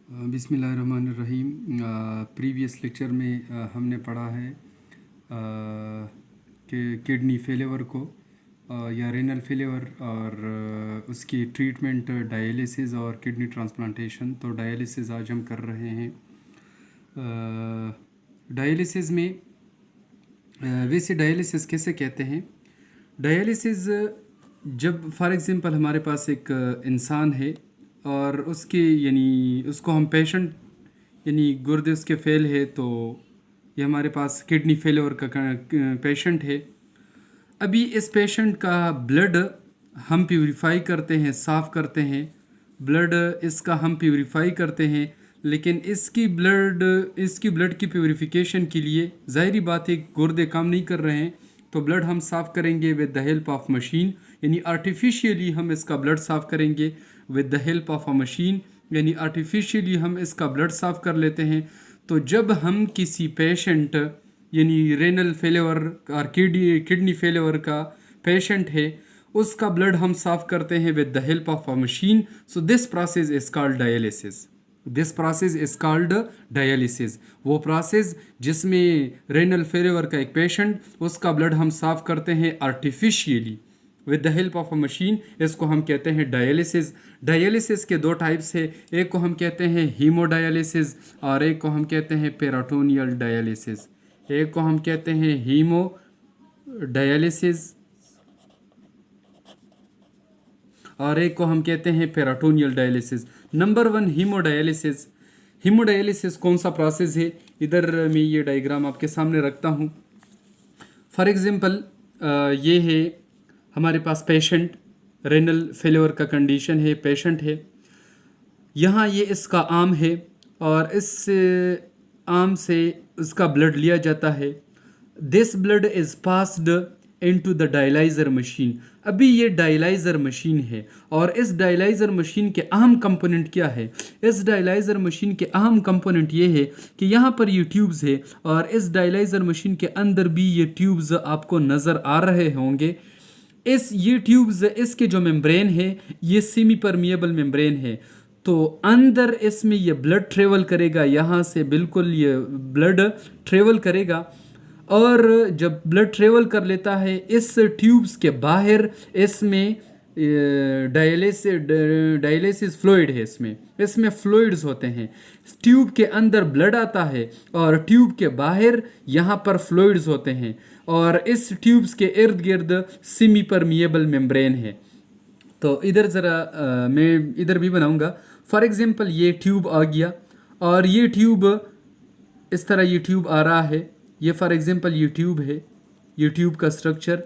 बिस्मिल्लाहिर्रहमानिर्रहीम। Previous lecture में हमने पढ़ा है कि किडनी फेलिवर को या रेनल फेलिवर और उसकी ट्रीटमेंट डायलिसिस और किडनी ट्रांसप्लांटेशन। तो डायलिसिस आज हम कर रहे हैं। डायलिसिस में वैसे डायलिसिस कैसे कहते हैं? डायलिसिस जब फॉर एग्ज़ाम्पल हमारे पास एक इंसान है और उसके यानी उसको हम पेशेंट यानी गुर्दे उसके फेल है, तो ये हमारे पास किडनी फेलियर का पेशेंट है। अभी इस पेशेंट का ब्लड हम प्यूरिफाई करते हैं, साफ़ करते हैं। ब्लड इसका हम प्यूरिफाई करते हैं, लेकिन इसकी ब्लड की प्यूरिफिकेशन के लिए ज़ाहिरी बात है गुर्दे काम नहीं कर रहे हैं, तो ब्लड हम साफ़ करेंगे with the help of machine, यानी आर्टिफिशियली हम इसका ब्लड साफ़ करेंगे with the help of a machine, यानी आर्टिफिशियली हम इसका ब्लड साफ़ कर लेते हैं। तो जब हम किसी पेशेंट यानी रेनल फेलियर और किडनी फेलियर का पेशेंट है, उसका ब्लड हम साफ़ करते हैं with the help of a machine. So this process is called dialysis. This process is called dialysis. वो प्रोसेस जिसमें रेनल फेलियर का एक पेशेंट, उसका ब्लड हम साफ़ करते हैं artificially with the help of a machine, इसको हम कहते हैं डायलिसिस। डायलिसिस के दो टाइप्स है, एक को हम कहते हैं हीमोडायलिसिस और एक को हम कहते हैं पेरिटोनियल डायलिसिस। एक को हम कहते हैं हीमो डायलिसिस और एक को हम कहते हैं peritoneal dialysis. Number 1 haemodialysis. Haemodialysis कौन सा प्रोसेस है? इधर मैं ये डायग्राम आपके सामने रखता हूँ। फॉर एग्जांपल ये है हमारे पास पेशेंट, रेनल फेलियर का कंडीशन है, पेशेंट है। यहाँ ये इसका आर्म है और इस आर्म से उसका ब्लड लिया जाता है। This blood is passed into the dialyser machine. अभी ये डायलाइज़र मशीन है और इस डायलाइज़र मशीन के अहम कंपोनेंट क्या है? इस डायलाइज़र मशीन के अहम कंपोनेंट ये है कि यहाँ पर ये ट्यूब्स है और इस डायलाइज़र मशीन के अंदर भी ये ट्यूब्स आपको नज़र आ रहे होंगे। ये ट्यूब्स, इसके जो मेम्ब्रेन है ये सेमी परमिएबल मेम्ब्रेन है, तो अंदर इसमें ये ब्लड ट्रेवल करेगा, यहाँ से बिल्कुल ये ब्लड ट्रेवल करेगा और जब ब्लड ट्रेवल कर लेता है इस ट्यूब्स के बाहर, इसमें डायलिसिस फ्लूइड है, इसमें फ्लूइड्स होते हैं। ट्यूब के अंदर ब्लड आता है और ट्यूब के बाहर यहाँ पर फ्लूइड्स होते हैं और इस ट्यूब्स के इर्द गिर्द सेमी परमिएबल मेम्ब्रेन है। तो इधर ज़रा मैं इधर भी बनाऊंगा। फॉर एग्जांपल ये ट्यूब आ गया और ये ट्यूब इस तरह ये ट्यूब आ रहा है। ये फॉर एग्जांपल ये ट्यूब है, ये ट्यूब का स्ट्रक्चर,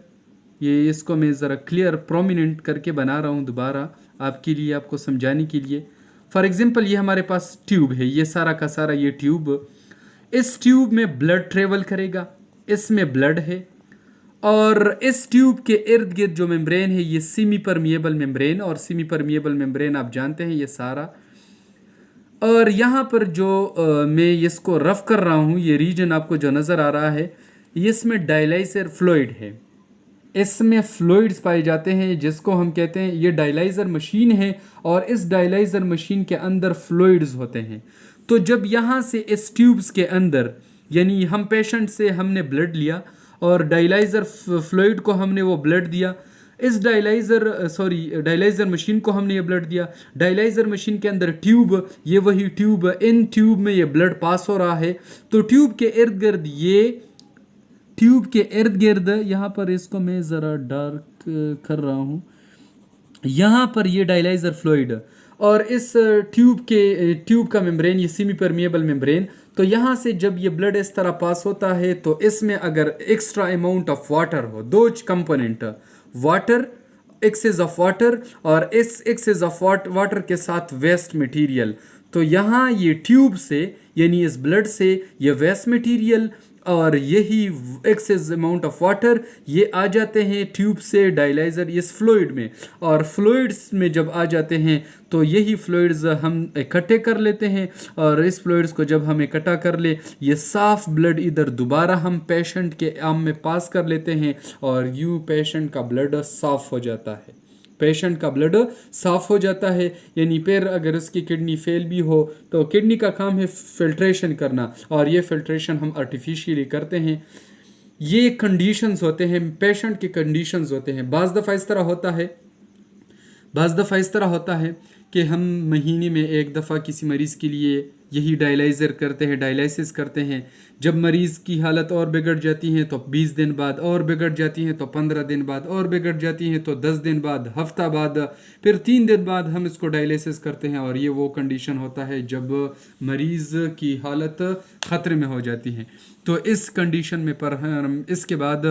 ये इसको मैं ज़रा क्लियर प्रोमिनेंट करके बना रहा हूँ दोबारा आपके लिए, आपको समझाने के लिए। फॉर एग्जांपल ये हमारे पास ट्यूब है, ये सारा का सारा ये ट्यूब, इस ट्यूब में ब्लड ट्रेवल करेगा, इसमें ब्लड है और इस ट्यूब के इर्द गिर्द जो मेम्ब्रेन है ये सेमी परमिएबल मेम्ब्रेन, और सेमी परमिएबल मेम्ब्रेन आप जानते हैं ये सारा। और यहाँ पर जो मैं इसको रफ कर रहा हूँ, ये रीजन आपको जो नज़र आ रहा है, इसमें डायलाइजर फ्लूइड है, इसमें फ्लूइड्स पाए जाते हैं जिसको हम कहते हैं, ये डायलाइज़र मशीन है और इस डायलाइज़र मशीन के अंदर फ्लूइड्स होते हैं। तो जब यहाँ से इस ट्यूब्स के अंदर, यानी हम पेशेंट से हमने ब्लड लिया और डायलाइज़र फ्लूइड को हमने वो ब्लड दिया, इस डायलाइज़र मशीन को हमने ये ब्लड दिया, डायलाइज़र मशीन के अंदर ट्यूब, ये वही ट्यूब, इन ट्यूब में ये ब्लड पास हो रहा है। तो ट्यूब के इर्द गिर्द यहाँ पर इसको मैं ज़रा डार्क कर रहा हूँ, यहाँ पर ये डायलाइज़र फ्लूइड और इस ट्यूब का मेम्ब्रेन, ये सेमी परमिएबल मेम्ब्रेन। तो यहाँ से जब ये ब्लड इस तरह पास होता है तो इसमें अगर एक्स्ट्रा अमाउंट ऑफ वाटर हो, दो component, water, excess of water और इस एक्सेस ऑफ वाटर के साथ वेस्ट मटेरियल, तो यहाँ ये ट्यूब से यानी इस ब्लड से ये वेस्ट मटेरियल और यही एक्सेस अमाउंट ऑफ वाटर ये आ जाते हैं ट्यूब से डायलाइज़र इस फ्लूइड में, और फ्लूइड्स में जब आ जाते हैं तो यही फ्लूइड्स हम इकट्ठे कर लेते हैं और इस फ्लूइड्स को जब हम इकट्ठा कर ले, ये साफ़ ब्लड इधर दोबारा हम पेशेंट के आर्म में पास कर लेते हैं और यूँ पेशेंट का ब्लड साफ़ हो जाता है। पेशेंट का ब्लड साफ़ हो जाता है। यानी फिर अगर उसकी किडनी फेल भी हो तो किडनी का काम है फिल्ट्रेशन करना, और ये फिल्ट्रेशन हम आर्टिफिशियली करते हैं। ये कंडीशंस होते हैं, पेशेंट के कंडीशंस होते हैं। बाज़ दफ़ा इस तरह होता है कि हम महीने में एक दफ़ा किसी मरीज़ के लिए यही डायलिसिस करते हैं। जब मरीज़ की हालत और बिगड़ जाती है तो 20 दिन बाद, और बिगड़ जाती है तो 15 दिन बाद, और बिगड़ जाती है तो 10 दिन बाद, हफ्ता बाद, फिर 3 दिन बाद हम इसको डायलिसिस करते हैं। और ये वो कंडीशन होता है जब मरीज़ की हालत ख़तरे में हो जाती है। तो इस कंडीशन में पर हम इसके बाद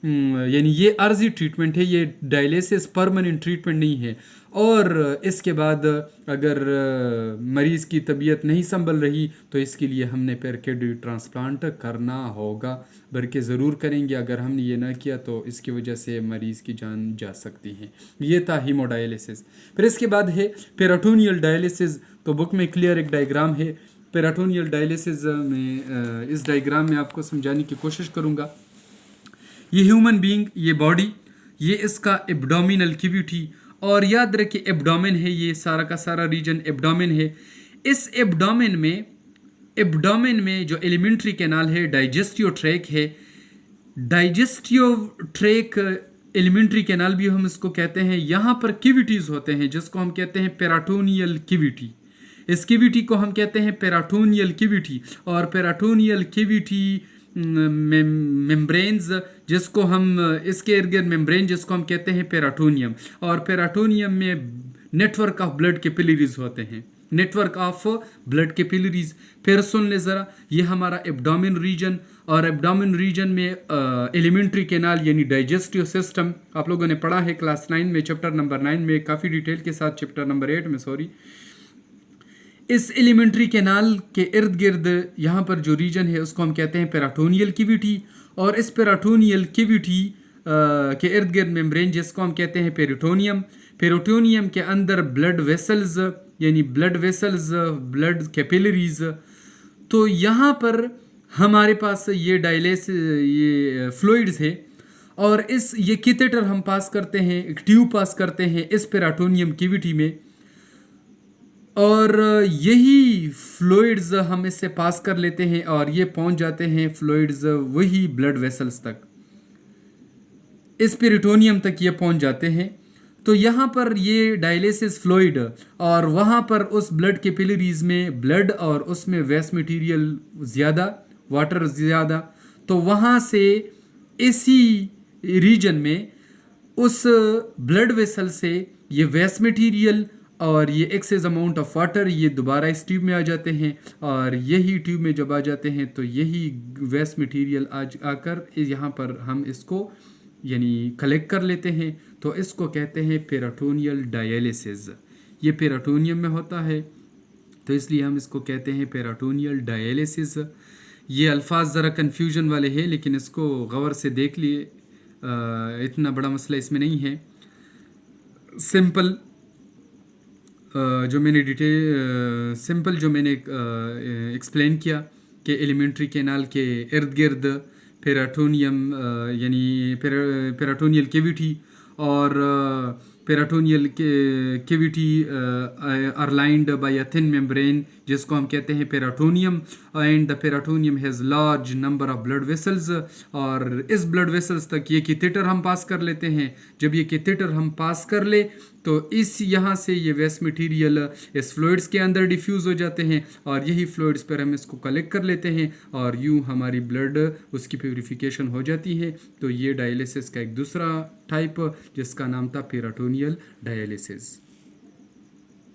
यानी ये अर्जी ट्रीटमेंट है, ये डायलिसिस परमानेंट ट्रीटमेंट नहीं है। और इसके बाद अगर मरीज़ की तबीयत नहीं संभल रही तो इसके लिए हमने फिर किडनी ट्रांसप्लांट करना होगा, बल्कि ज़रूर करेंगे। अगर हमने ये ना किया तो इसकी वजह से मरीज़ की जान जा सकती है। ये था हीमोडायलिसिस। फिर इसके बाद है पेरिटोनियल डायलिसिस। तो बुक में क्लियर एक डायग्राम है पेरिटोनियल डायलिसिस में। इस डायग्राम में आपको समझाने की कोशिश करूँगा। ये ह्यूमन बीइंग, ये बॉडी, ये इसका एब्डोमिनल कैविटी, और याद रखिए एब्डोमेन है, ये सारा का सारा रीजन एब्डोमेन है। इस एब्डोमेन में जो एलिमेंट्री कैनाल है, डाइजेस्टिव ट्रैक है, डाइजेस्टिव ट्रैक एलिमेंट्री कैनाल भी हम इसको कहते हैं। यहाँ पर कैविटीज़ होते हैं जिसको हम कहते हैं पेरिटोनियल कैविटी। इस कैविटी को हम कहते हैं पेरिटोनियल कैविटी। और पेरिटोनियल कैविटी मेम्ब्रेन्स जिसको हम इसके इर्द गिर्द मेम्ब्रेन जिसको हम कहते हैं पेरिटोनियम। और पेरिटोनियम में नेटवर्क ऑफ ब्लड कैपिलरीज होते हैं, नेटवर्क ऑफ ब्लड कैपिलरीज। फिर सुन ले ज़रा, ये हमारा एब्डोमेन रीजन, और एब्डोमेन रीजन में एलिमेंट्री कैनाल यानी डाइजेस्टिव सिस्टम आप लोगों ने पढ़ा है क्लास 9 में, चैप्टर नंबर 9 में काफ़ी डिटेल के साथ, चैप्टर नंबर 8 में सॉरी। इस एलिमेंट्री कैनाल के इर्द गिर्द यहाँ पर जो रीजन है उसको हम कहते हैं पेरिटोनियल कैविटी। और इस पेरिटोनियल कैविटी के इर्द गिर्द मेम्ब्रेन जिसको हम कहते हैं पेरिटोनियम। पेरिटोनियम के अंदर ब्लड वेसल्स यानी ब्लड कैपिलरीज। तो यहाँ पर हमारे पास ये फ्लूइड्स है, और ये कैथेटर हम पास करते हैं, एक ट्यूब पास करते हैं इस पेरिटोनियम कैविटी में, और यही फ्लूइड्स हम इससे पास कर लेते हैं और ये पहुंच जाते हैं फ्लूइड्स वही ब्लड वेसल्स तक, इस पेरिटोनियम तक ये पहुंच जाते हैं। तो यहाँ पर ये डायलिसिस फ्लूइड, और वहाँ पर उस ब्लड कैपिलरीज में ब्लड और उसमें वेस्ट मटेरियल ज़्यादा, वाटर ज़्यादा, तो वहाँ से इसी रीजन में उस ब्लड वेसल से ये वेस्ट मटेरियल और ये एक्सेस अमाउंट ऑफ वाटर ये दोबारा इस ट्यूब में आ जाते हैं, और यही ट्यूब में जब आ जाते हैं तो यही वेस्ट मटेरियल आकर यहाँ पर हम इसको यानी कलेक्ट कर लेते हैं। तो इसको कहते हैं पेरिटोनियल डायलिसिस। ये पेरिटोनियम में होता है तो इसलिए हम इसको कहते हैं पेरिटोनियल डायलिसिस। ये अल्फाज ज़रा कन्फ्यूजन वाले हैं लेकिन इसको गौर से देख लिए, इतना बड़ा मसला इसमें नहीं है। सिंपल जो मैंने एक्सप्लेन किया कि एलिमेंट्री कैनाल के इर्द गिर्द पेरिटोनियम यानी पेरिटोनियल कैविटी और peritoneal cavity are lined by a thin membrane जिसको हम कहते हैं peritoneum, and the peritoneum has large number of blood vessels, और इस ब्लड वेसल्स तक ये कैथेटर हम पास कर लेते हैं। जब ये कैथेटर हम पास कर ले तो इस यहाँ से ये वेस्ट मटेरियल इस फ्लूइड्स के अंदर डिफ्यूज़ हो जाते हैं, और यही फ्लूइड्स पर हम इसको कलेक्ट कर लेते हैं और यूँ हमारी ब्लड उसकी प्यूरिफिकेशन हो जाती है। तो ये डायलिसिस का एक दूसरा टाइप जिसका नाम था पेरिटोनियल डायलिसिस।